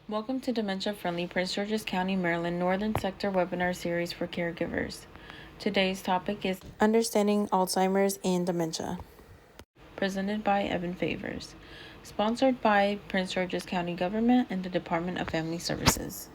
Welcome to Dementia Friendly Prince George's County, Maryland Northern Sector webinar series for caregivers. Today's topic is Understanding Alzheimer's and Dementia, presented by Evan Favors, sponsored by Prince George's County Government and the Department of Family Services.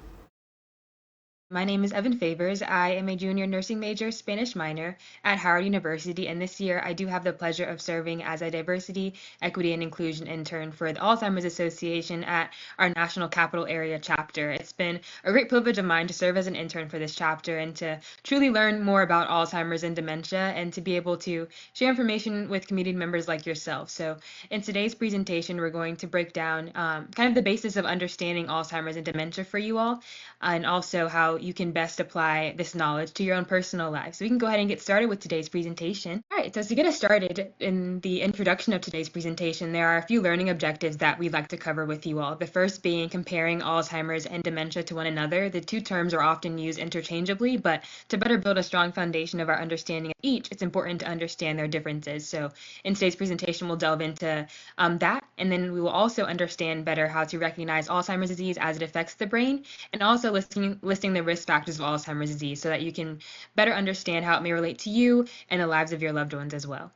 My name is Evan Favors. I am a junior nursing major, Spanish minor at Howard University, and this year I do have the pleasure of serving as a diversity, equity, and inclusion intern for the Alzheimer's Association at our National Capital Area chapter. It's been a great privilege of mine to serve as an intern for this chapter and to truly learn more about Alzheimer's and dementia and to be able to share information with community members like yourself. So in today's presentation, we're going to break down kind of the basis of understanding Alzheimer's and dementia for you all, and also how you can best apply this knowledge to your own personal life. So we can go ahead and get started with today's presentation. All right, so to get us started in the introduction of today's presentation, there are a few learning objectives that we'd like to cover with you all. The first being comparing Alzheimer's and dementia to one another. The two terms are often used interchangeably, but to better build a strong foundation of our understanding of each, it's important to understand their differences. So in today's presentation, we'll delve into that, and then we will also understand better how to recognize Alzheimer's disease as it affects the brain, and also listing the risk factors of Alzheimer's disease so that you can better understand how it may relate to you and the lives of your loved ones as well.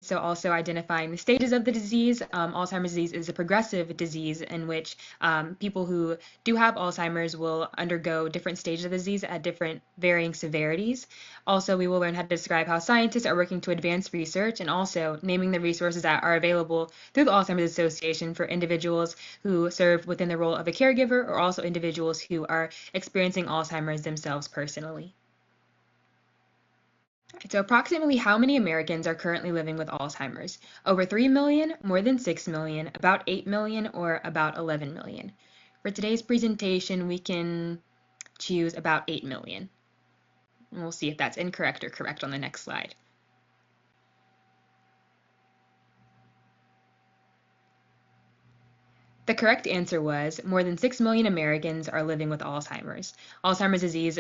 So also identifying the stages of the disease. Alzheimer's disease is a progressive disease in which people who do have Alzheimer's will undergo different stages of the disease at different varying severities. Also, we will learn how to describe how scientists are working to advance research and also naming the resources that are available through the Alzheimer's Association for individuals who serve within the role of a caregiver or also individuals who are experiencing Alzheimer's themselves personally. So approximately how many Americans are currently living with Alzheimer's? Over 3 million, more than 6 million, about 8 million, or about 11 million? For today's presentation, we can choose about 8 million. And we'll see if that's incorrect or correct on the next slide. The correct answer was more than 6 million Americans are living with Alzheimer's. Alzheimer's disease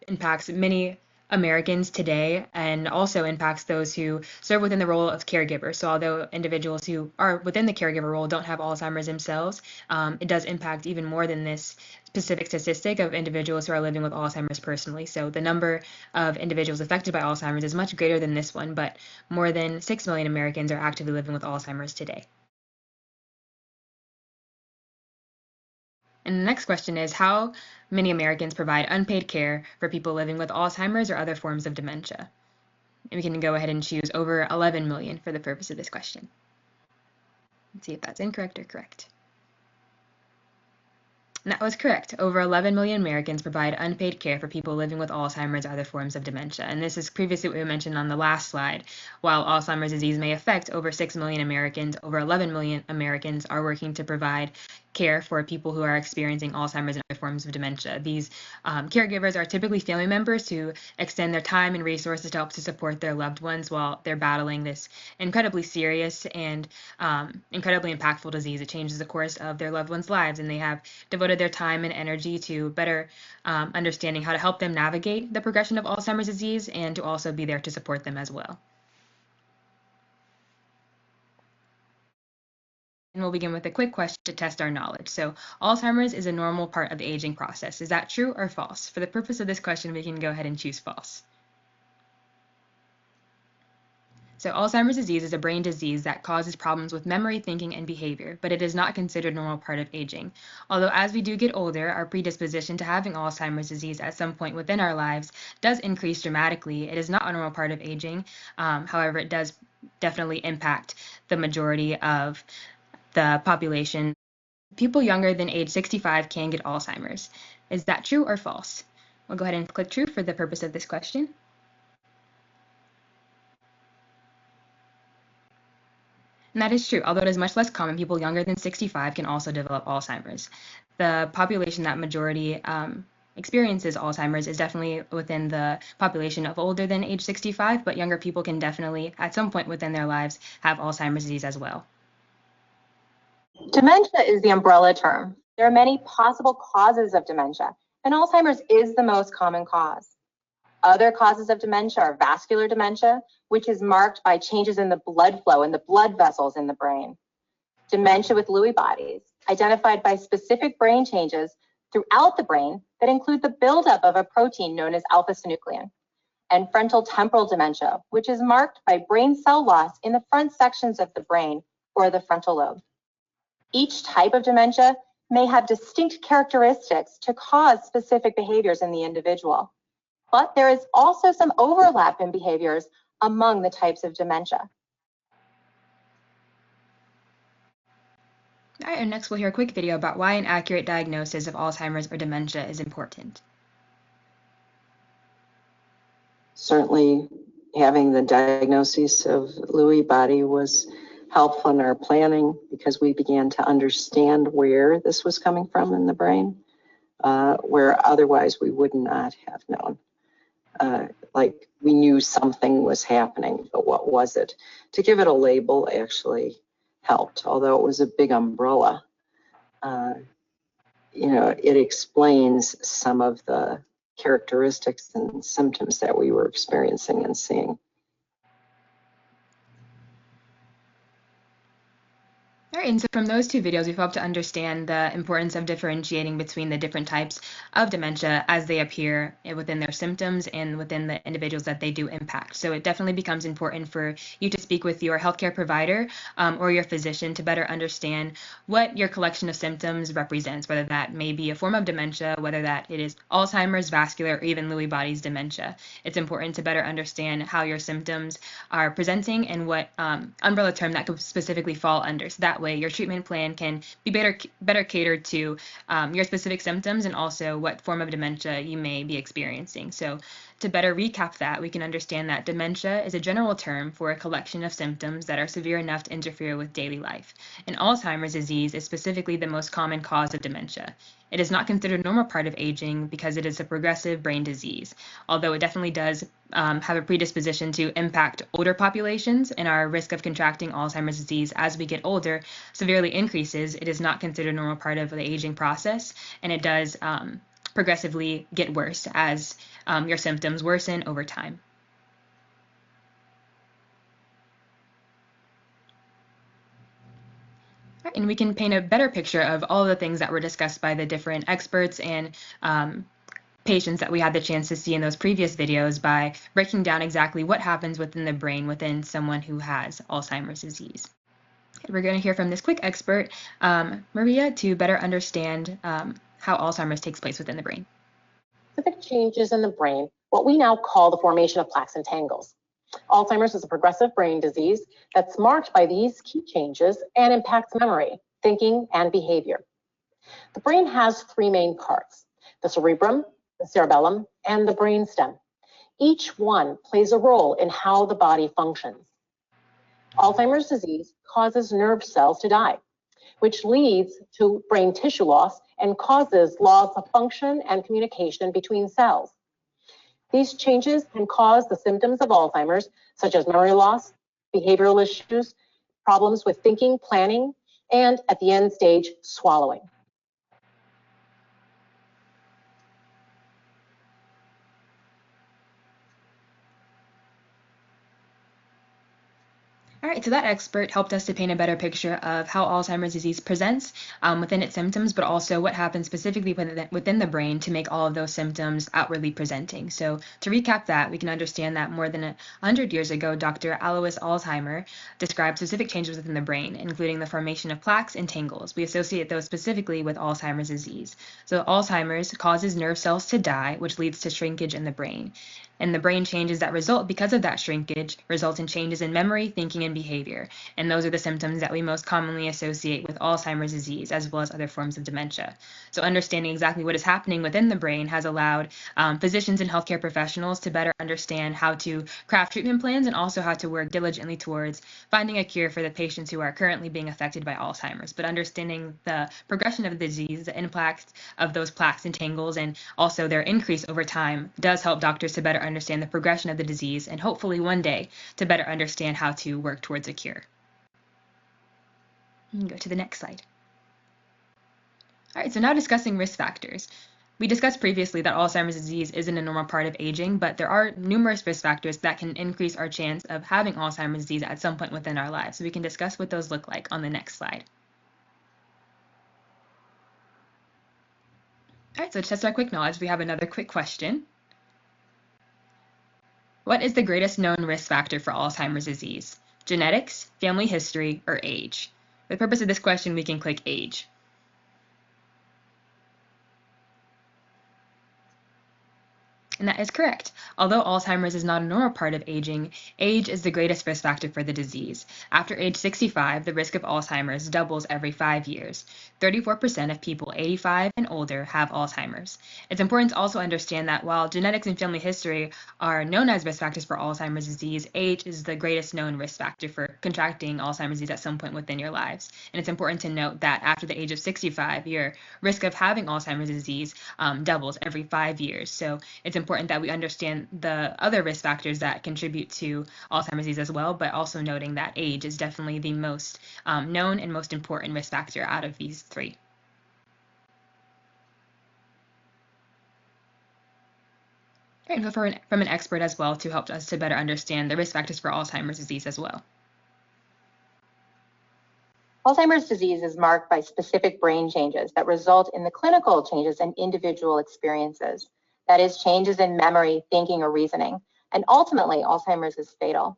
impacts many Americans today and also impacts those who serve within the role of caregivers. So although individuals who are within the caregiver role don't have Alzheimer's themselves, it does impact even more than this specific statistic of individuals who are living with Alzheimer's personally. So the number of individuals affected by Alzheimer's is much greater than this one, but more than 6 million Americans are actively living with Alzheimer's today. And the next question is, how many Americans provide unpaid care for people living with Alzheimer's or other forms of dementia? And we can go ahead and choose over 11 million for the purpose of this question. Let's see if that's incorrect or correct. And that was correct. Over 11 million Americans provide unpaid care for people living with Alzheimer's or other forms of dementia. And this is previously what we mentioned on the last slide. While Alzheimer's disease may affect over 6 million Americans, over 11 million Americans are working to provide care for people who are experiencing Alzheimer's and other forms of dementia. These caregivers are typically family members who extend their time and resources to help to support their loved ones while they're battling this incredibly serious and incredibly impactful disease. It changes the course of their loved ones' lives, and they have devoted their time and energy to better understanding how to help them navigate the progression of Alzheimer's disease and to also be there to support them as well. And we'll begin with a quick question to test our knowledge. So Alzheimer's is a normal part of the aging process. Is that true or false? For the purpose of this question, we can go ahead and choose false. So Alzheimer's disease is a brain disease that causes problems with memory, thinking, and behavior, but it is not considered a normal part of aging. Although as we do get older, our predisposition to having Alzheimer's disease at some point within our lives does increase dramatically. It is not a normal part of aging. However, it does definitely impact the majority of the population. People younger than age 65 can get Alzheimer's. Is that true or false? We'll go ahead and click true for the purpose of this question. And that is true. Although it is much less common, people younger than 65 can also develop Alzheimer's. The population that majority experiences Alzheimer's is definitely within the population of older than age 65, but younger people can definitely, at some point within their lives, have Alzheimer's disease as well. Dementia is the umbrella term. There are many possible causes of dementia, and Alzheimer's is the most common cause. Other causes of dementia are vascular dementia, which is marked by changes in the blood flow and the blood vessels in the brain, dementia with Lewy bodies, identified by specific brain changes throughout the brain that include the buildup of a protein known as alpha-synuclein, and frontal temporal dementia, which is marked by brain cell loss in the front sections of the brain or the frontal lobe. Each type of dementia may have distinct characteristics to cause specific behaviors in the individual, but there is also some overlap in behaviors among the types of dementia. All right, and next we'll hear a quick video about why an accurate diagnosis of Alzheimer's or dementia is important. Certainly, having the diagnosis of Lewy body was helpful in our planning because we began to understand where this was coming from in the brain, where otherwise we would not have known. Like we knew something was happening, but what was it? To give it a label actually helped, although it was a big umbrella. It explains some of the characteristics and symptoms that we were experiencing and seeing. All right, and so from those two videos, we've helped to understand the importance of differentiating between the different types of dementia as they appear within their symptoms and within the individuals that they do impact. So it definitely becomes important for you to speak with your healthcare provider or your physician to better understand what your collection of symptoms represents, whether that may be a form of dementia, whether that it is Alzheimer's, vascular, or even Lewy body's dementia. It's important to better understand how your symptoms are presenting and what umbrella term that could specifically fall under. So that way your treatment plan can be better catered to your specific symptoms and also what form of dementia you may be experiencing. So to better recap that, we can understand that dementia is a general term for a collection of symptoms that are severe enough to interfere with daily life. And Alzheimer's disease is specifically the most common cause of dementia. It is not considered a normal part of aging because it is a progressive brain disease, although it definitely does have a predisposition to impact older populations, and our risk of contracting Alzheimer's disease as we get older severely increases. It is not considered a normal part of the aging process, and it does progressively get worse as your symptoms worsen over time. And we can paint a better picture of all the things that were discussed by the different experts and patients that we had the chance to see in those previous videos by breaking down exactly what happens within the brain within someone who has Alzheimer's disease. We're going to hear from this quick expert, Maria, to better understand how Alzheimer's takes place within the brain. Specific changes in the brain, what we now call the formation of plaques and tangles. Alzheimer's is a progressive brain disease that's marked by these key changes and impacts memory, thinking, and behavior. The brain has three main parts: the cerebrum, the cerebellum, and the brainstem. Each one plays a role in how the body functions. Alzheimer's disease causes nerve cells to die, which leads to brain tissue loss and causes loss of function and communication between cells. These changes can cause the symptoms of Alzheimer's, such as memory loss, behavioral issues, problems with thinking, planning, and at the end stage, swallowing. All right, so that expert helped us to paint a better picture of how Alzheimer's disease presents within its symptoms, but also what happens specifically within the brain to make all of those symptoms outwardly presenting. So to recap that, we can understand that more than 100 years ago, Dr. Alois Alzheimer described specific changes within the brain, including the formation of plaques and tangles. We associate those specifically with Alzheimer's disease. So Alzheimer's causes nerve cells to die, which leads to shrinkage in the brain. And the brain changes that result because of that shrinkage result in changes in memory, thinking, and behavior. And those are the symptoms that we most commonly associate with Alzheimer's disease, as well as other forms of dementia. So understanding exactly what is happening within the brain has allowed physicians and healthcare professionals to better understand how to craft treatment plans and also how to work diligently towards finding a cure for the patients who are currently being affected by Alzheimer's. But understanding the progression of the disease, the impact of those plaques and tangles, and also their increase over time does help doctors to better understand the progression of the disease and hopefully one day to better understand how to work towards a cure. You can go to the next slide. All right, so now discussing risk factors. We discussed previously that Alzheimer's disease isn't a normal part of aging, but there are numerous risk factors that can increase our chance of having Alzheimer's disease at some point within our lives. So we can discuss what those look like on the next slide. right, so to test our quick knowledge, we have another quick question. What is the greatest known risk factor for Alzheimer's disease? Genetics, family history, or age? For the purpose of this question, we can click age. And that is correct. Although Alzheimer's is not a normal part of aging, age is the greatest risk factor for the disease. After age 65, the risk of Alzheimer's doubles every 5 years. 34% of people 85 and older have Alzheimer's. It's important to also understand that while genetics and family history are known as risk factors for Alzheimer's disease, age is the greatest known risk factor for contracting Alzheimer's disease at some point within your lives. And it's important to note that after the age of 65, your risk of having Alzheimer's disease doubles every 5 years. So it's important that we understand the other risk factors that contribute to Alzheimer's disease as well, but also noting that age is definitely the most known and most important risk factor out of these three. And from an expert as well to help us to better understand the risk factors for Alzheimer's disease as well. Alzheimer's disease is marked by specific brain changes that result in the clinical changes in individual experiences. That is, changes in memory, thinking, or reasoning. And ultimately, Alzheimer's is fatal.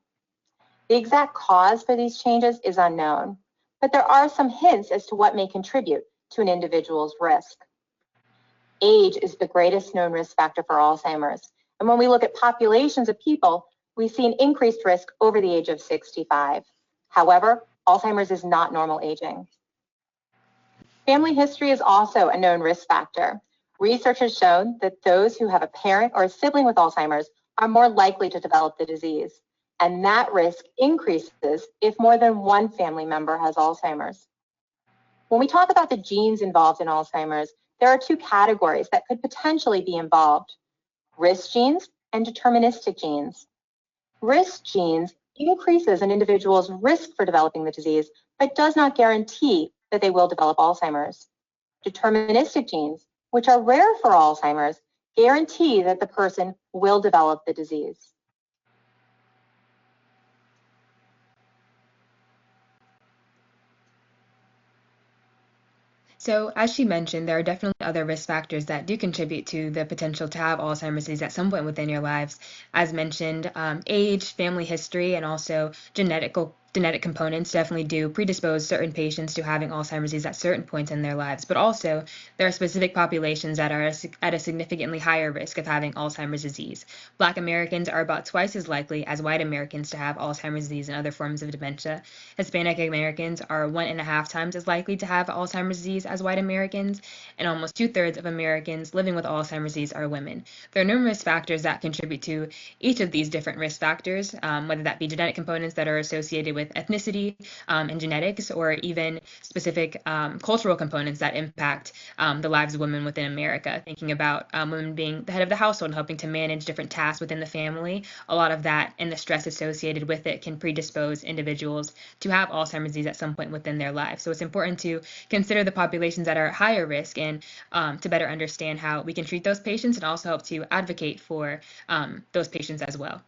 The exact cause for these changes is unknown, but there are some hints as to what may contribute to an individual's risk. Age is the greatest known risk factor for Alzheimer's. And when we look at populations of people, we see an increased risk over the age of 65. However, Alzheimer's is not normal aging. Family history is also a known risk factor. Research has shown that those who have a parent or a sibling with Alzheimer's are more likely to develop the disease, and that risk increases if more than one family member has Alzheimer's. When we talk about the genes involved in Alzheimer's, there are two categories that could potentially be involved: risk genes and deterministic genes. Risk genes increases an individual's risk for developing the disease, but does not guarantee that they will develop Alzheimer's. Deterministic genes, which are rare for Alzheimer's, guarantee that the person will develop the disease. So as she mentioned, there are definitely other risk factors that do contribute to the potential to have Alzheimer's disease at some point within your lives. As mentioned, age, family history, and also genetic components definitely do predispose certain patients to having Alzheimer's disease at certain points in their lives. But also, there are specific populations that are at a significantly higher risk of having Alzheimer's disease. Black Americans are about twice as likely as white Americans to have Alzheimer's disease and other forms of dementia. Hispanic Americans are 1.5 times as likely to have Alzheimer's disease as white Americans, and almost 2/3 of Americans living with Alzheimer's disease are women. There are numerous factors that contribute to each of these different risk factors, whether that be genetic components that are associated with ethnicity and genetics, or even specific cultural components that impact the lives of women within America. Thinking about women being the head of the household and helping to manage different tasks within the family, a lot of that and the stress associated with it can predispose individuals to have Alzheimer's disease at some point within their lives. So it's important to consider the populations that are at higher risk and to better understand how we can treat those patients and also help to advocate for those patients as well.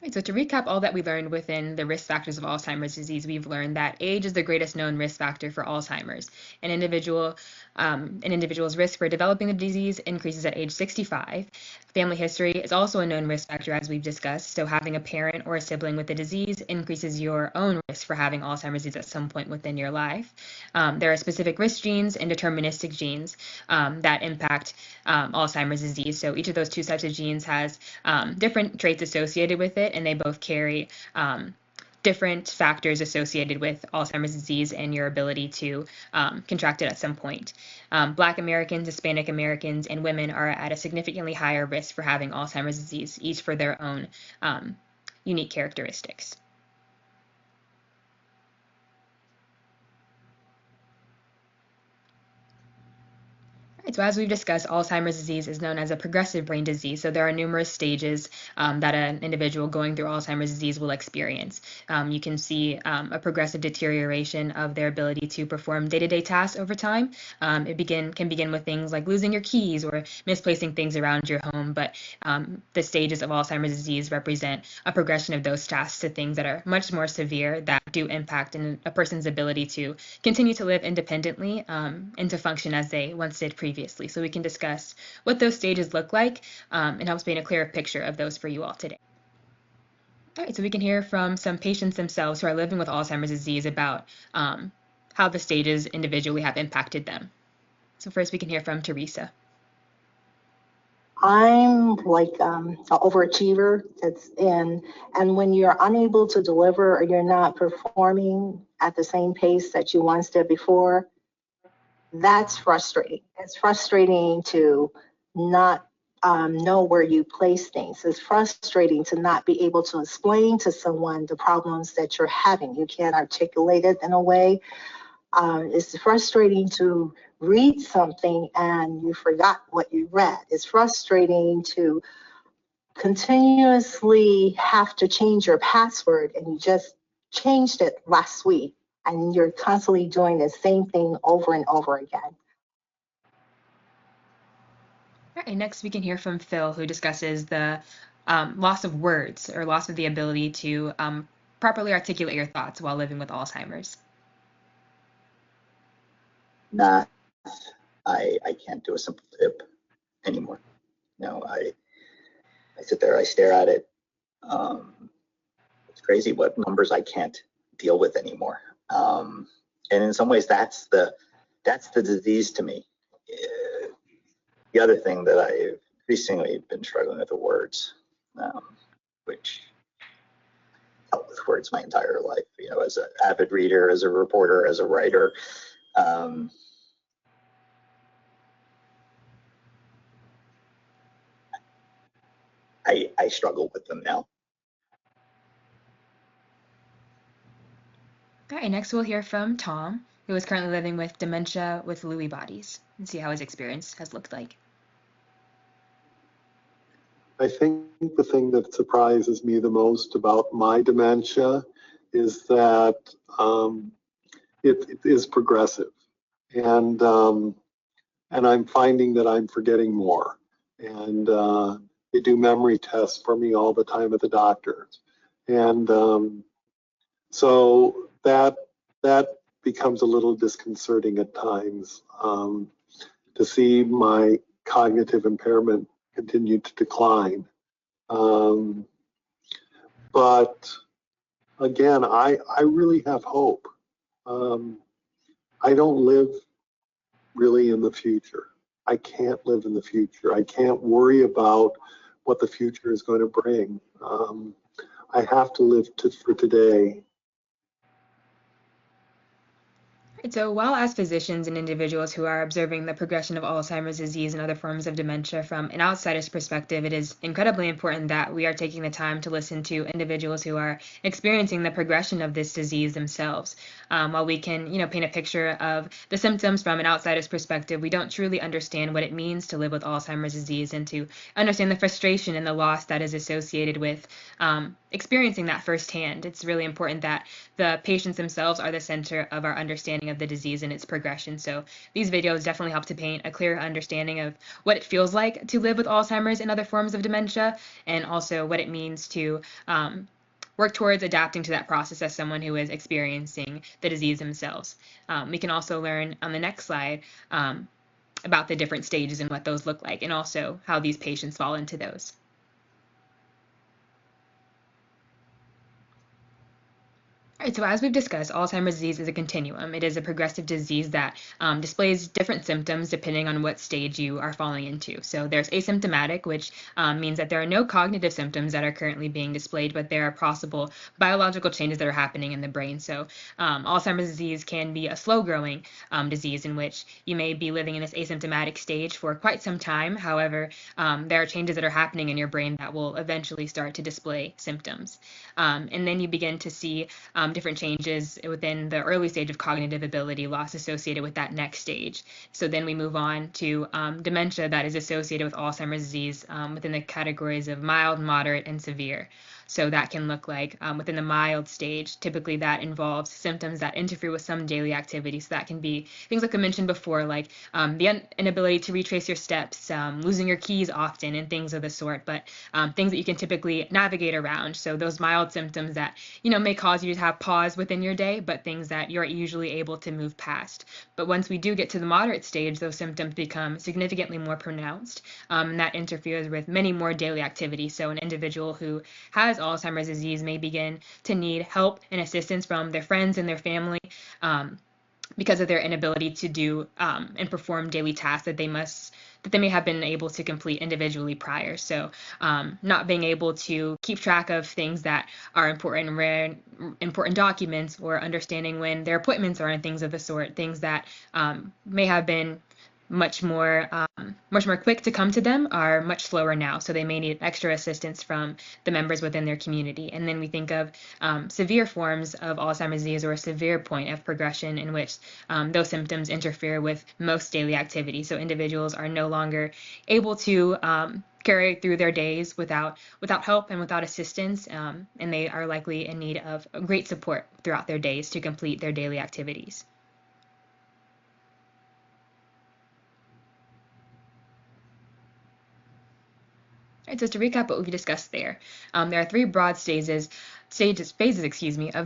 Right, so to recap all that we learned within the risk factors of Alzheimer's disease, we've learned that age is the greatest known risk factor for Alzheimer's. An individual's risk for developing the disease increases at age 65. Family history is also a known risk factor, as we've discussed. So having a parent or a sibling with the disease increases your own risk for having Alzheimer's disease at some point within your life. There are specific risk genes and deterministic genes that impact Alzheimer's disease. So each of those two types of genes has different traits associated with it, and they both carry different factors associated with Alzheimer's disease and your ability to contract it at some point. Black Americans, Hispanic Americans, and women are at a significantly higher risk for having Alzheimer's disease, each for their own unique characteristics. Right, so as we've discussed, Alzheimer's disease is known as a progressive brain disease. So there are numerous stages that an individual going through Alzheimer's disease will experience. You can see a progressive deterioration of their ability to perform day-to-day tasks over time. It can begin with things like losing your keys or misplacing things around your home, but the stages of Alzheimer's disease represent a progression of those tasks to things that are much more severe that do impact a person's ability to continue to live independently and to function as they once did previously. So we can discuss what those stages look like and helps paint a clearer picture of those for you all today. All right, so we can hear from some patients themselves who are living with Alzheimer's disease about how the stages individually have impacted them. So first we can hear from Teresa. I'm like an overachiever and when you're unable to deliver or you're not performing at the same pace that you once did before, that's frustrating. It's frustrating to not know where you place things. It's frustrating to not be able to explain to someone the problems that you're having. You can't articulate it in a way. It's frustrating to read something and you forgot what you read. It's frustrating to continuously have to change your password and you just changed it last week and you're constantly doing the same thing over and over again. All right, next we can hear from Phil, who discusses the loss of words or loss of the ability to properly articulate your thoughts while living with Alzheimer's. I can't do a simple tip anymore. No, I sit there, I stare at it. It's crazy what numbers I can't deal with anymore. And in some ways, that's the disease to me. The other thing that I've increasingly been struggling with are words, which I've dealt with words my entire life. You know, as an avid reader, as a reporter, as a writer. I struggle with them now. Okay, next we'll hear from Tom, who is currently living with dementia with Lewy bodies, and see how his experience has looked like. I think the thing that surprises me the most about my dementia is that it is progressive, and I'm finding that I'm forgetting more. And they do memory tests for me all the time at the doctor's, and so that becomes a little disconcerting at times to see my cognitive impairment continue to decline. But again, I really have hope. I don't live really in the future. I can't live in the future. I can't worry about what the future is going to bring. I have to live for today. So while as physicians and individuals who are observing the progression of Alzheimer's disease and other forms of dementia from an outsider's perspective, it is incredibly important that we are taking the time to listen to individuals who are experiencing the progression of this disease themselves. While we can, paint a picture of the symptoms from an outsider's perspective, we don't truly understand what it means to live with Alzheimer's disease and to understand the frustration and the loss that is associated with experiencing that firsthand. It's really important that the patients themselves are the center of our understanding of the disease and its progression. So these videos definitely help to paint a clear understanding of what it feels like to live with Alzheimer's and other forms of dementia, and also what it means to work towards adapting to that process as someone who is experiencing the disease themselves. We can also learn on the next slide about the different stages and what those look like, and also how these patients fall into those. All right, so as we've discussed, Alzheimer's disease is a continuum. It is a progressive disease that displays different symptoms depending on what stage you are falling into. So there's asymptomatic, which means that there are no cognitive symptoms that are currently being displayed, but there are possible biological changes that are happening in the brain. So Alzheimer's disease can be a slow-growing disease in which you may be living in this asymptomatic stage for quite some time. However, there are changes that are happening in your brain that will eventually start to display symptoms. And then you begin to see different changes within the early stage of cognitive ability loss associated with that next stage. So then we move on to dementia that is associated with Alzheimer's disease within the categories of mild, moderate, and severe. So that can look like within the mild stage, typically that involves symptoms that interfere with some daily activity. So that can be things like I mentioned before, like the inability to retrace your steps, losing your keys often, and things of the sort, but things that you can typically navigate around. So those mild symptoms that, may cause you to have pause within your day, but things that you're usually able to move past. But once we do get to the moderate stage, those symptoms become significantly more pronounced, and that interferes with many more daily activities. So an individual who has Alzheimer's disease may begin to need help and assistance from their friends and their family, because of their inability to do and perform daily tasks that they may have been able to complete individually prior. So not being able to keep track of things that are important documents, or understanding when their appointments are and things of the sort, things that may have been much more quick to come to them are much slower now. So they may need extra assistance from the members within their community. And then we think of severe forms of Alzheimer's disease, or a severe point of progression in which those symptoms interfere with most daily activity. So individuals are no longer able to carry through their days without help and without assistance, and they are likely in need of great support throughout their days to complete their daily activities. All right, so to recap what we discussed there are three broad phases of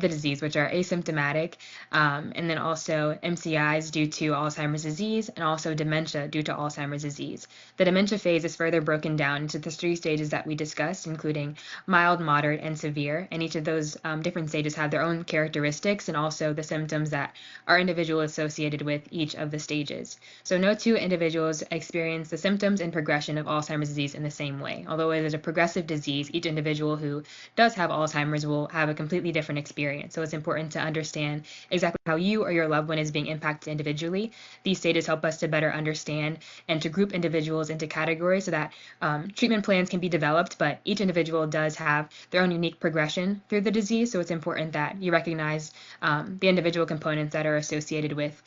the disease, which are asymptomatic, and then also MCIs due to Alzheimer's disease, and also dementia due to Alzheimer's disease. The dementia phase is further broken down into the three stages that we discussed, including mild, moderate, and severe, and each of those different stages have their own characteristics and also the symptoms that are individually associated with each of the stages. So no two individuals experience the symptoms and progression of Alzheimer's disease in the same way. Although it is a progressive disease, each individual who does have Alzheimer's will have a completely different experience. So it's important to understand exactly how you or your loved one is being impacted individually. These stages help us to better understand and to group individuals into categories so that treatment plans can be developed, but each individual does have their own unique progression through the disease. So it's important that you recognize the individual components that are associated with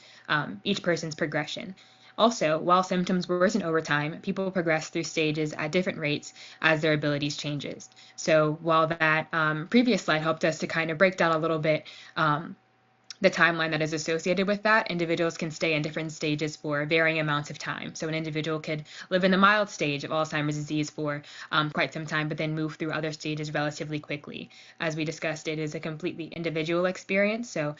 each person's progression. Also, while symptoms worsen over time, people progress through stages at different rates as their abilities changes. So while that previous slide helped us to kind of break down a little bit the timeline that is associated with that, individuals can stay in different stages for varying amounts of time. So an individual could live in the mild stage of Alzheimer's disease for quite some time, but then move through other stages relatively quickly. As we discussed, it is a completely individual experience. So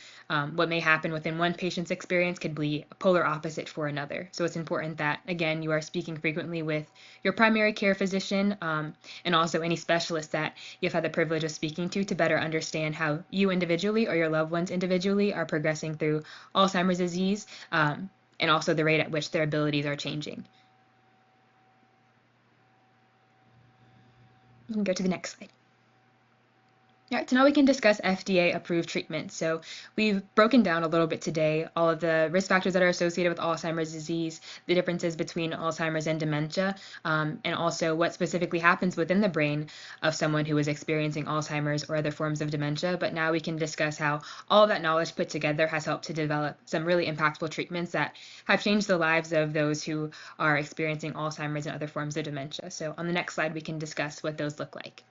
what may happen within one patient's experience could be a polar opposite for another. So it's important that, again, you are speaking frequently with your primary care physician and also any specialist that you've had the privilege of speaking to better understand how you individually or your loved ones individually are progressing through Alzheimer's disease, and also the rate at which their abilities are changing. You can go to the next slide. All right, so now we can discuss FDA-approved treatments. So we've broken down a little bit today all of the risk factors that are associated with Alzheimer's disease, the differences between Alzheimer's and dementia, and also what specifically happens within the brain of someone who is experiencing Alzheimer's or other forms of dementia. But now we can discuss how all of that knowledge put together has helped to develop some really impactful treatments that have changed the lives of those who are experiencing Alzheimer's and other forms of dementia. So on the next slide, we can discuss what those look like.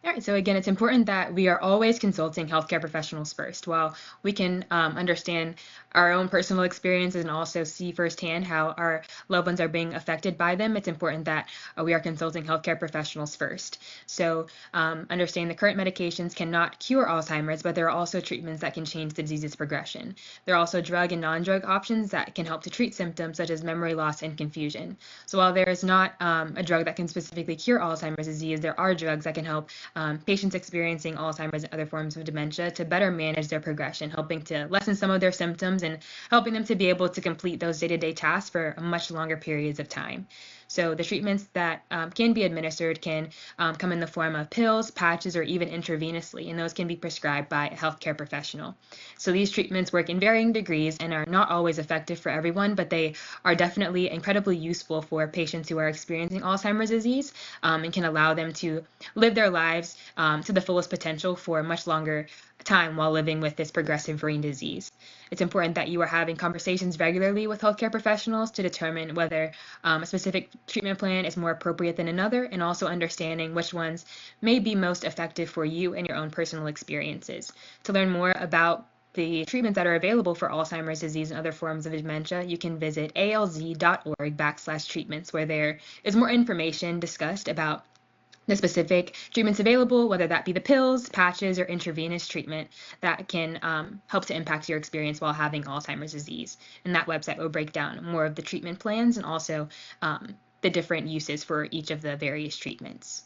All right, so again, it's important that we are always consulting healthcare professionals first. While we can understand our own personal experiences and also see firsthand how our loved ones are being affected by them, it's important that we are consulting healthcare professionals first. So understanding the current medications cannot cure Alzheimer's, but there are also treatments that can change the disease's progression. There are also drug and non-drug options that can help to treat symptoms such as memory loss and confusion. So while there is not a drug that can specifically cure Alzheimer's disease, there are drugs that can help patients experiencing Alzheimer's and other forms of dementia to better manage their progression, helping to lessen some of their symptoms and helping them to be able to complete those day-to-day tasks for much longer periods of time. So the treatments that can be administered can come in the form of pills, patches, or even intravenously, and those can be prescribed by a healthcare professional. So these treatments work in varying degrees and are not always effective for everyone, but they are definitely incredibly useful for patients who are experiencing Alzheimer's disease and can allow them to live their lives to the fullest potential for a much longer time while living with this progressive brain disease. it's important that you are having conversations regularly with healthcare professionals to determine whether a specific treatment plan is more appropriate than another, and also understanding which ones may be most effective for you and your own personal experiences. To learn more about the treatments that are available for Alzheimer's disease and other forms of dementia, you can visit alz.org/treatments, where there is more information discussed about the specific treatments available, whether that be the pills, patches, or intravenous treatment that can help to impact your experience while having Alzheimer's disease. And that website will break down more of the treatment plans and also the different uses for each of the various treatments.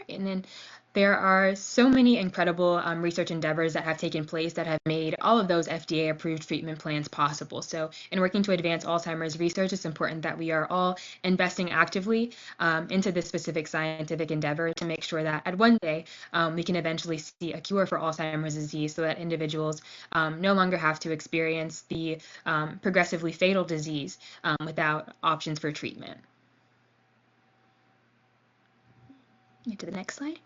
And then there are so many incredible research endeavors that have taken place that have made all of those FDA-approved treatment plans possible. So in working to advance Alzheimer's research, it's important that we are all investing actively into this specific scientific endeavor to make sure that at one day we can eventually see a cure for Alzheimer's disease, so that individuals no longer have to experience the progressively fatal disease without options for treatment. Get to the next slide.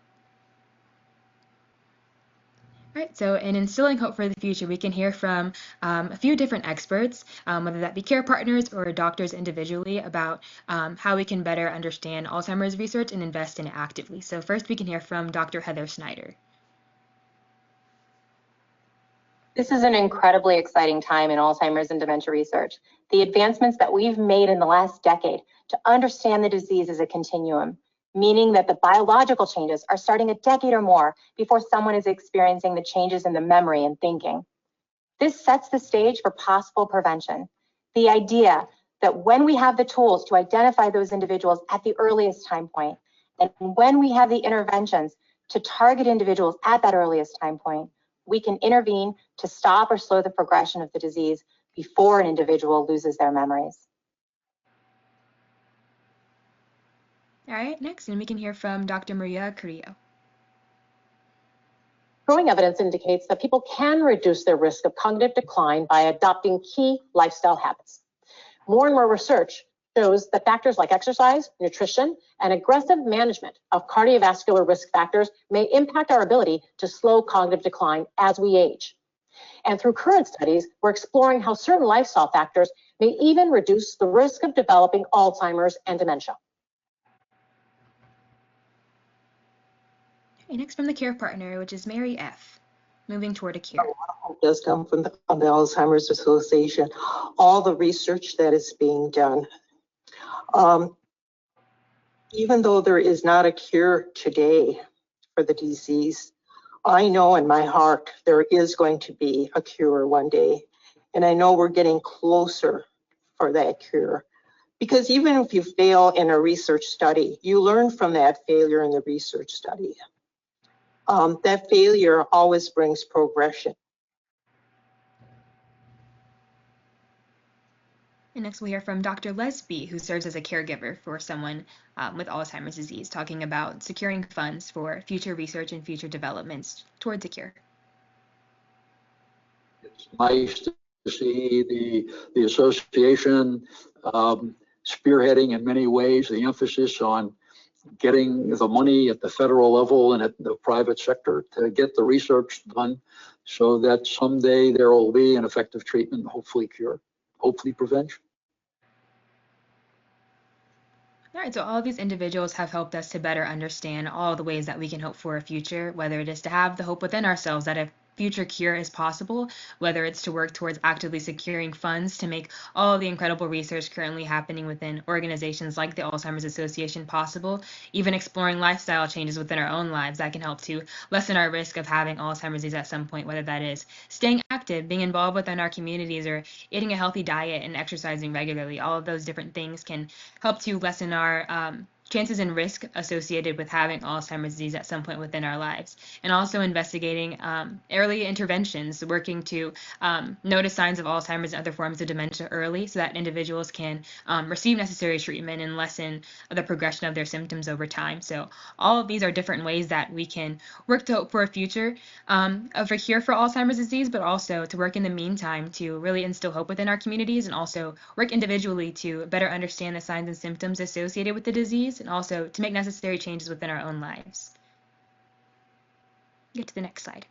Right, so in instilling hope for the future, we can hear from a few different experts, whether that be care partners or doctors individually, about how we can better understand Alzheimer's research and invest in it actively. So first, we can hear from Dr. Heather Snyder. This is an incredibly exciting time in Alzheimer's and dementia research. The advancements that we've made in the last decade to understand the disease as a continuum, meaning that the biological changes are starting a decade or more before someone is experiencing the changes in the memory and thinking. This sets the stage for possible prevention. The idea that when we have the tools to identify those individuals at the earliest time point, and when we have the interventions to target individuals at that earliest time point, we can intervene to stop or slow the progression of the disease before an individual loses their memories. All right, next, and we can hear from Dr. Maria Carrillo. Growing evidence indicates that people can reduce their risk of cognitive decline by adopting key lifestyle habits. More and more research shows that factors like exercise, nutrition, and aggressive management of cardiovascular risk factors may impact our ability to slow cognitive decline as we age. And through current studies, we're exploring how certain lifestyle factors may even reduce the risk of developing Alzheimer's and dementia. Okay, next from the care partner, which is Mary F., moving toward a cure. Hope does come from the Alzheimer's Association, all the research that is being done. Even though there is not a cure today for the disease, I know in my heart there is going to be a cure one day. And I know we're getting closer for that cure. Because even if you fail in a research study, you learn from that failure in the research study. That failure always brings progression. And next we'll hear from Dr. Lesby, who serves as a caregiver for someone with Alzheimer's disease, talking about securing funds for future research and future developments towards a cure. It's nice to see the association spearheading in many ways the emphasis on getting the money at the federal level and at the private sector to get the research done so that someday there will be an effective treatment, hopefully cure, hopefully prevention. All right, so all of these individuals have helped us to better understand all the ways that we can hope for a future, whether it is to have the hope within ourselves that a future cure is possible, whether it's to work towards actively securing funds to make all of the incredible research currently happening within organizations like the Alzheimer's Association possible, even exploring lifestyle changes within our own lives that can help to lessen our risk of having Alzheimer's disease at some point, whether that is staying active, being involved within our communities, or eating a healthy diet and exercising regularly. All of those different things can help to lessen our chances and risk associated with having Alzheimer's disease at some point within our lives, and also investigating early interventions, working to notice signs of Alzheimer's and other forms of dementia early so that individuals can receive necessary treatment and lessen the progression of their symptoms over time. So all of these are different ways that we can work to hope for a future of a cure for Alzheimer's disease, but also to work in the meantime to really instill hope within our communities and also work individually to better understand the signs and symptoms associated with the disease, and also to make necessary changes within our own lives. Get to the next slide.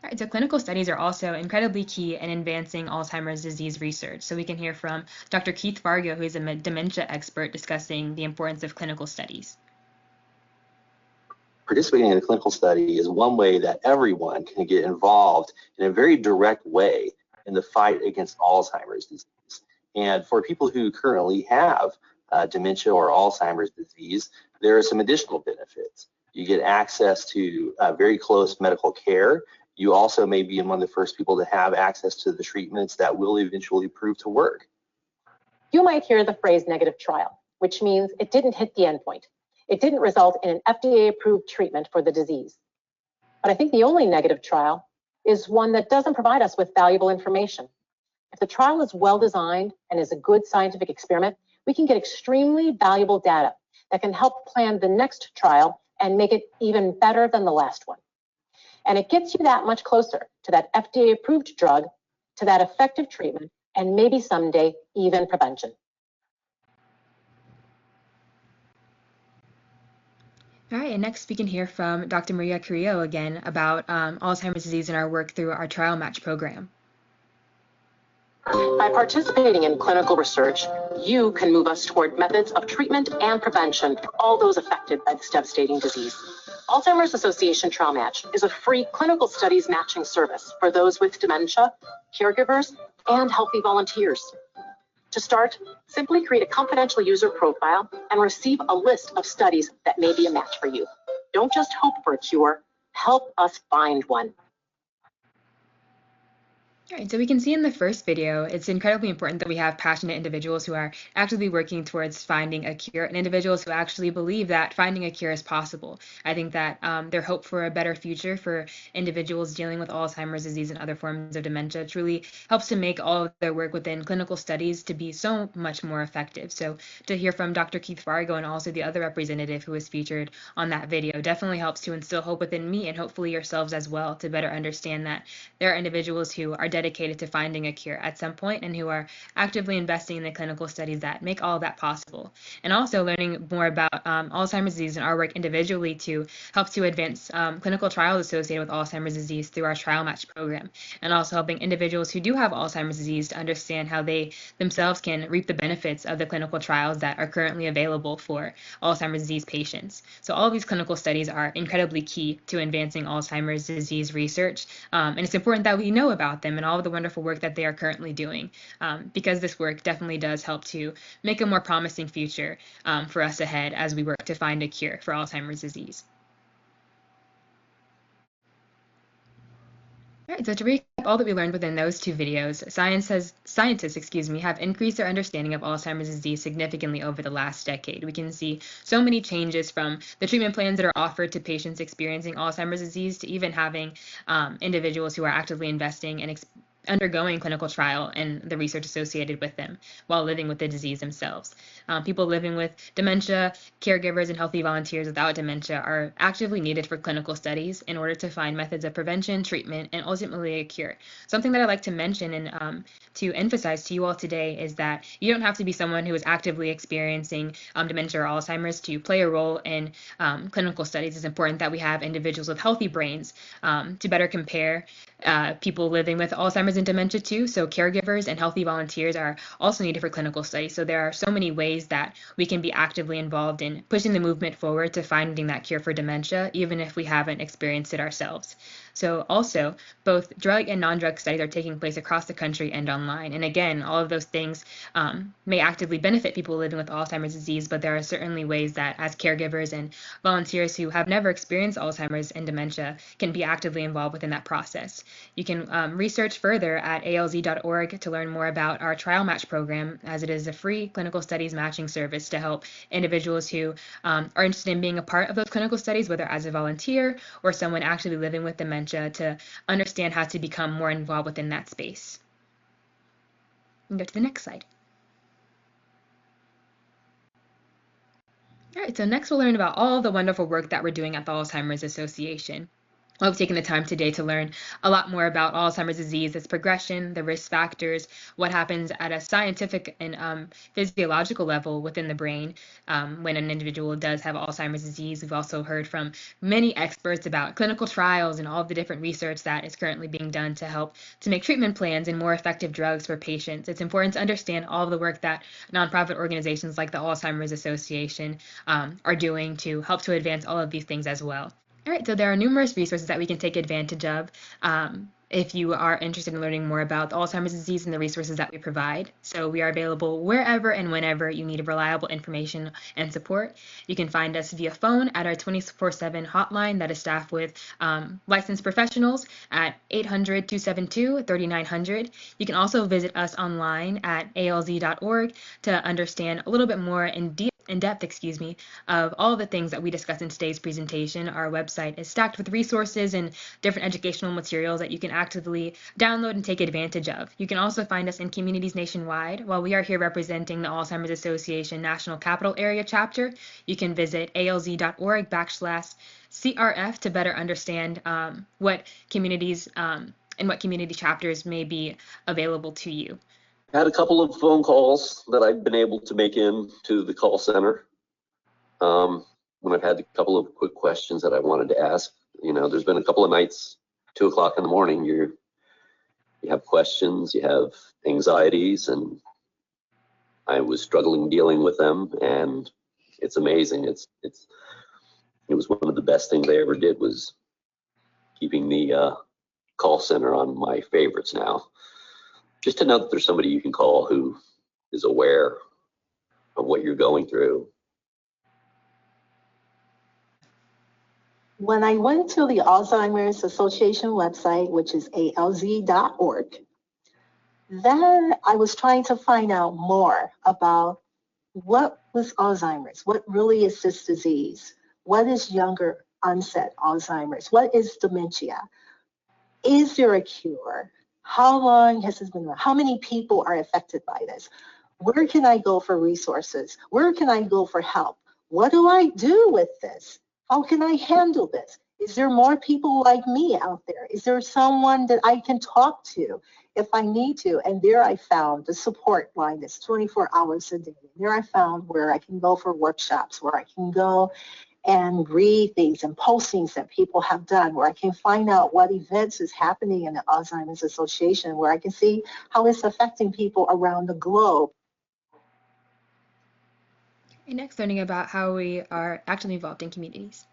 All right, so clinical studies are also incredibly key in advancing Alzheimer's disease research. So we can hear from Dr. Keith Fargo, who is a dementia expert, discussing the importance of clinical studies. Participating in a clinical study is one way that everyone can get involved in a very direct way in the fight against Alzheimer's disease. And for people who currently have dementia or Alzheimer's disease, there are some additional benefits. You get access to very close medical care. You also may be among the first people to have access to the treatments that will eventually prove to work. You might hear the phrase negative trial, which means it didn't hit the endpoint. It didn't result in an FDA-approved treatment for the disease. But I think the only negative trial is one that doesn't provide us with valuable information. If the trial is well designed and is a good scientific experiment, we can get extremely valuable data that can help plan the next trial and make it even better than the last one. And it gets you that much closer to that FDA-approved drug, to that effective treatment, and maybe someday even prevention. All right, and next we can hear from Dr. Maria Carrillo again about Alzheimer's disease and our work through our trial match program. By participating in clinical research, you can move us toward methods of treatment and prevention for all those affected by this devastating disease. Alzheimer's Association Trial Match is a free clinical studies matching service for those with dementia, caregivers, and healthy volunteers. To start, simply create a confidential user profile and receive a list of studies that may be a match for you. Don't just hope for a cure, help us find one. All right, so we can see in the first video, it's incredibly important that we have passionate individuals who are actively working towards finding a cure and individuals who actually believe that finding a cure is possible. I think that their hope for a better future for individuals dealing with Alzheimer's disease and other forms of dementia truly helps to make all of their work within clinical studies to be so much more effective. So to hear from Dr. Keith Fargo and also the other representative who was featured on that video definitely helps to instill hope within me and hopefully yourselves as well to better understand that there are individuals who are dedicated to finding a cure at some point and who are actively investing in the clinical studies that make all of that possible. And also learning more about Alzheimer's disease and our work individually to help to advance clinical trials associated with Alzheimer's disease through our trial match program. And also helping individuals who do have Alzheimer's disease to understand how they themselves can reap the benefits of the clinical trials that are currently available for Alzheimer's disease patients. So all of these clinical studies are incredibly key to advancing Alzheimer's disease research. And it's important that we know about them and all of the wonderful work that they are currently doing, because this work definitely does help to make a more promising future for us ahead as we work to find a cure for Alzheimer's disease. All right, so to recap all that we learned within those two videos, scientists have increased their understanding of Alzheimer's disease significantly over the last decade. We can see so many changes from the treatment plans that are offered to patients experiencing Alzheimer's disease to even having individuals who are actively investing and undergoing clinical trial and the research associated with them while living with the disease themselves. People living with dementia, caregivers, and healthy volunteers without dementia are actively needed for clinical studies in order to find methods of prevention, treatment, and ultimately a cure. Something that I'd like to mention and to emphasize to you all today is that you don't have to be someone who is actively experiencing dementia or Alzheimer's to play a role in clinical studies. It's important that we have individuals with healthy brains to better compare people living with Alzheimer's and dementia too. So caregivers and healthy volunteers are also needed for clinical studies. So there are so many ways that we can be actively involved in pushing the movement forward to finding that cure for dementia, even if we haven't experienced it ourselves. So also, both drug and non-drug studies are taking place across the country and online. And again, all of those things may actively benefit people living with Alzheimer's disease, but there are certainly ways that as caregivers and volunteers who have never experienced Alzheimer's and dementia can be actively involved within that process. You can research further at alz.org to learn more about our trial match program, as it is a free clinical studies matching service to help individuals who are interested in being a part of those clinical studies, whether as a volunteer or someone actually living with dementia, to understand how to become more involved within that space. We can go to the next slide. All right, so next we'll learn about all the wonderful work that we're doing at the Alzheimer's Association. I hope taking the time today to learn a lot more about Alzheimer's disease, its progression, the risk factors, what happens at a scientific and physiological level within the brain when an individual does have Alzheimer's disease. We've also heard from many experts about clinical trials and all of the different research that is currently being done to help to make treatment plans and more effective drugs for patients. It's important to understand all of the work that nonprofit organizations like the Alzheimer's Association are doing to help to advance all of these things as well. All right, so there are numerous resources that we can take advantage of if you are interested in learning more about Alzheimer's disease and the resources that we provide. So we are available wherever and whenever you need reliable information and support. You can find us via phone at our 24/7 hotline that is staffed with licensed professionals at 800-272-3900. You can also visit us online at alz.org to understand a little bit more in depth, of all the things that we discussed in today's presentation. Our website is stacked with resources and different educational materials that you can actively download and take advantage of. You can also find us in communities nationwide. While we are here representing the Alzheimer's Association National Capital Area Chapter, you can visit alz.org/CRF to better understand what communities and what community chapters may be available to you. Had a couple of phone calls that I've been able to make in to the call center when I've had a couple of quick questions that I wanted to ask. You know, there's been a couple of nights, 2 o'clock in the morning, you have questions, you have anxieties, and I was struggling dealing with them, and it's amazing. It was one of the best things I ever did was keeping the call center on my favorites now. Just to know that there's somebody you can call who is aware of what you're going through. When I went to the Alzheimer's Association website, which is alz.org, then I was trying to find out more about what was Alzheimer's, what really is this disease, what is younger onset Alzheimer's, what is dementia, is there a cure, how long has this been around, how many people are affected by this, where can I go for resources, where can I go for help, what do I do with this, how can I handle this? Is there more people like me out there? Is there someone that I can talk to if I need to? And there I found the support line that's 24 hours a day. There I found where I can go for workshops, where I can go and read things and postings that people have done, where I can find out what events is happening in the Alzheimer's Association, where I can see how it's affecting people around the globe. And next, learning about how we are actively involved in communities.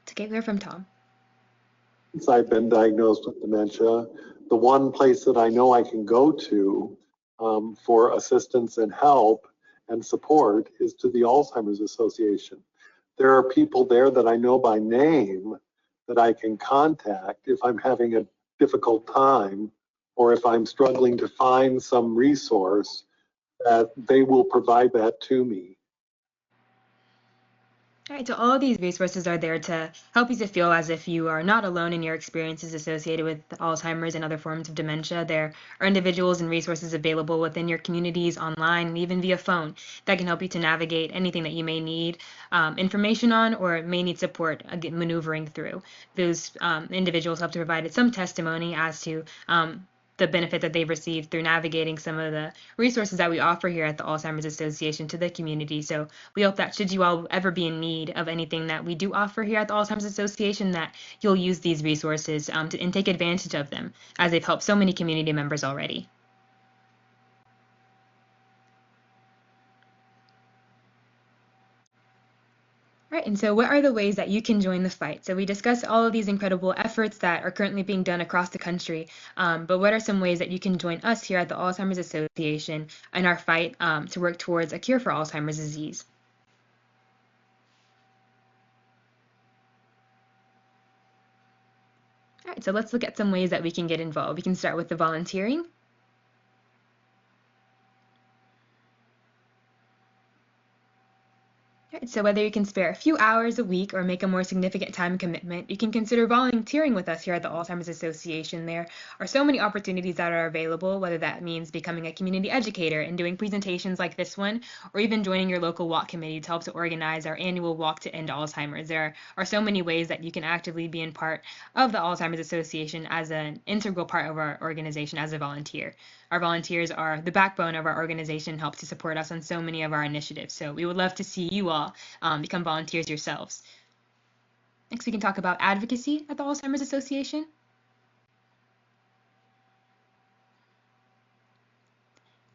To get there from Tom. Since I've been diagnosed with dementia, the one place that I know I can go to for assistance and help and support is to the Alzheimer's Association. There are people there that I know by name that I can contact if I'm having a difficult time or if I'm struggling to find some resource, that they will provide that to me. All right, so all of these resources are there to help you to feel as if you are not alone in your experiences associated with Alzheimer's and other forms of dementia. There are individuals and resources available within your communities, online, and even via phone that can help you to navigate anything that you may need information on or may need support maneuvering through. Those individuals help to provide some testimony as to the benefit that they've received through navigating some of the resources that we offer here at the Alzheimer's Association to the community. So we hope that should you all ever be in need of anything that we do offer here at the Alzheimer's Association, that you'll use these resources and take advantage of them, as they've helped so many community members already. Right, and so what are the ways that you can join the fight? So we discussed all of these incredible efforts that are currently being done across the country, but what are some ways that you can join us here at the Alzheimer's Association in our fight to work towards a cure for Alzheimer's disease? All right, so let's look at some ways that we can get involved. We can start with the volunteering. Right, so whether you can spare a few hours a week or make a more significant time commitment, you can consider volunteering with us here at the Alzheimer's Association. There are so many opportunities that are available, whether that means becoming a community educator and doing presentations like this one, or even joining your local walk committee to help to organize our annual walk to end Alzheimer's. There are so many ways that you can actively be in part of the Alzheimer's Association as an integral part of our organization as a volunteer. Our volunteers are the backbone of our organization and help to support us on so many of our initiatives. So we would love to see you all become volunteers yourselves. Next, we can talk about advocacy at the Alzheimer's Association.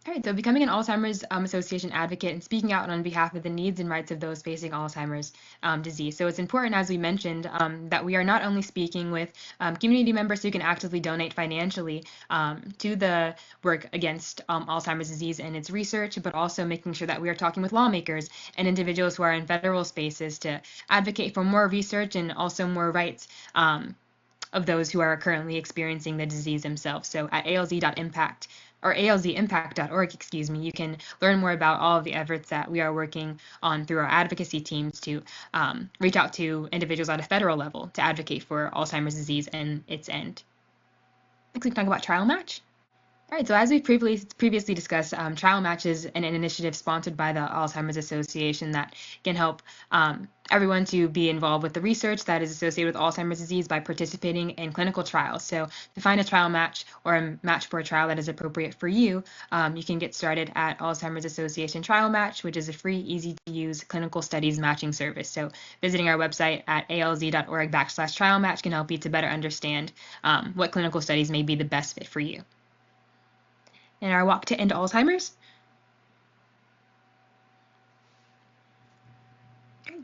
All right, so becoming an Alzheimer's Association advocate and speaking out on behalf of the needs and rights of those facing Alzheimer's disease. So it's important, as we mentioned, that we are not only speaking with community members who can actively donate financially to the work against Alzheimer's disease and its research, but also making sure that we are talking with lawmakers and individuals who are in federal spaces to advocate for more research and also more rights of those who are currently experiencing the disease themselves. So at alz.impact or alzimpact.org, you can learn more about all of the efforts that we are working on through our advocacy teams to reach out to individuals at a federal level to advocate for Alzheimer's disease and its end. Next, we can talk about Trial Match. All right, so as we previously discussed, Trial Match is an initiative sponsored by the Alzheimer's Association that can help everyone to be involved with the research that is associated with Alzheimer's disease by participating in clinical trials. So to find a trial match or a match for a trial that is appropriate for you, you can get started at Alzheimer's Association Trial Match, which is a free, easy-to-use clinical studies matching service. So visiting our website at alz.org/trial match can help you to better understand what clinical studies may be the best fit for you. In our walk to end Alzheimer's,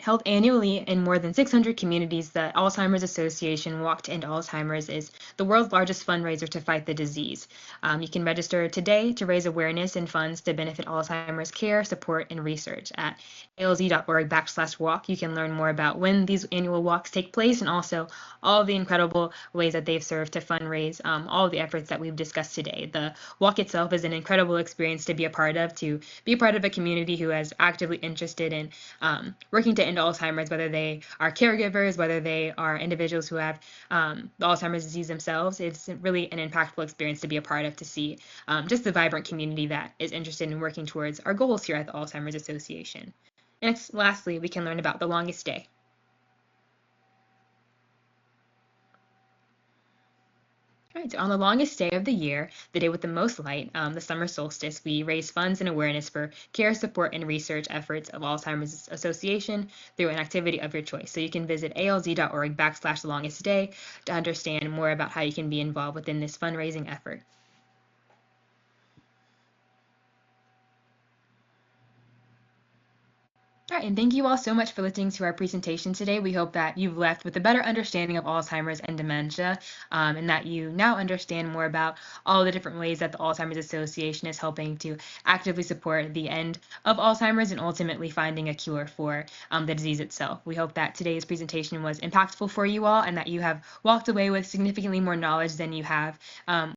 held annually in more than 600 communities, the Alzheimer's Association Walk to End Alzheimer's is the world's largest fundraiser to fight the disease. You can register today to raise awareness and funds to benefit Alzheimer's care, support, and research. At alz.org/walk, you can learn more about when these annual walks take place and also all the incredible ways that they've served to fundraise all of the efforts that we've discussed today. The walk itself is an incredible experience to be a part of a community who is actively interested in working to end Alzheimer's, whether they are caregivers, whether they are individuals who have the Alzheimer's disease themselves. It's really an impactful experience to be a part of, to see just the vibrant community that is interested in working towards our goals here at the Alzheimer's Association. Next, lastly, we can learn about the longest day. Right, so on the longest day of the year, the day with the most light, the summer solstice, we raise funds and awareness for care, support, and research efforts of Alzheimer's Association through an activity of your choice. So you can visit alz.org/longestday to understand more about how you can be involved within this fundraising effort. All right, and thank you all so much for listening to our presentation today. We hope that you've left with a better understanding of Alzheimer's and dementia, and that you now understand more about all the different ways that the Alzheimer's Association is helping to actively support the end of Alzheimer's and ultimately finding a cure for the disease itself. We hope that today's presentation was impactful for you all and that you have walked away with significantly more knowledge than you have